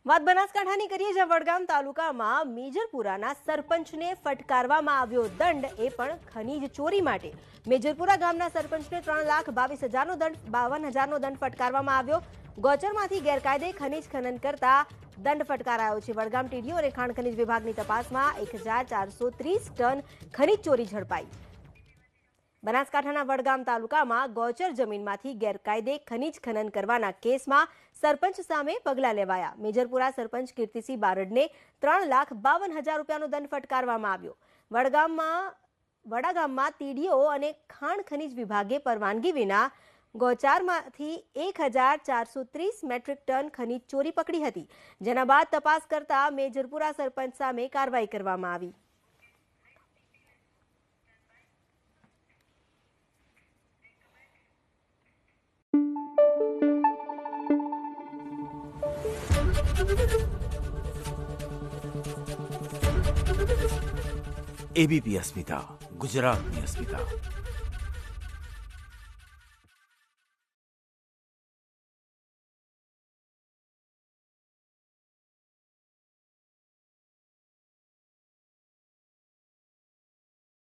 વાત બનાસકાંઠાની કરીએ, જ્યાં વડગામ તાલુકામાં મેજરપુરાના સરપંચને ફટકારવામાં આવ્યો દંડ, એ પણ ખનીજ ચોરી માટે। મેજરપુરા ગામના સરપંચને 3,22,000નો દંડ ફટકારવામાં આવ્યો। ગોચરમાંથી ગેરકાયદે ખનીજ ખનન કરતા દંડ ફટકારાયો છે। વડગામ ટીડીઓ અને ખાણ ખનીજ વિભાગની તપાસમાં 1,430 ટન ખનીજ ચોરી ઝડપાઈ। બનાસકાંઠાના વડગામ તાલુકામાં ગોચર જમીનમાંથી ગેરકાયદે ખનીજ ખનન કરવાના કેસમાં સરપંચ સામે પગલાં લેવાયા। મેજરપુરા સરપંચ કીર્તિસિંહ બારડને 3,52,000 રૂપિયાનો દંડ ફટકારવામાં આવ્યો। વડાગામમાં તીડીઓ અને ખાણ ખનીજ વિભાગે પરવાનગી વિના ગોચારમાંથી 1,430 મેટ્રિક ટન ખનીજ ચોરી પકડી હતી, જેના બાદ તપાસ કરતા મેજરપુરા સરપંચ સામે કાર્યવાહી કરવામાં આવી। एबीपी अस्मिता, गुजरातनी अस्मिता।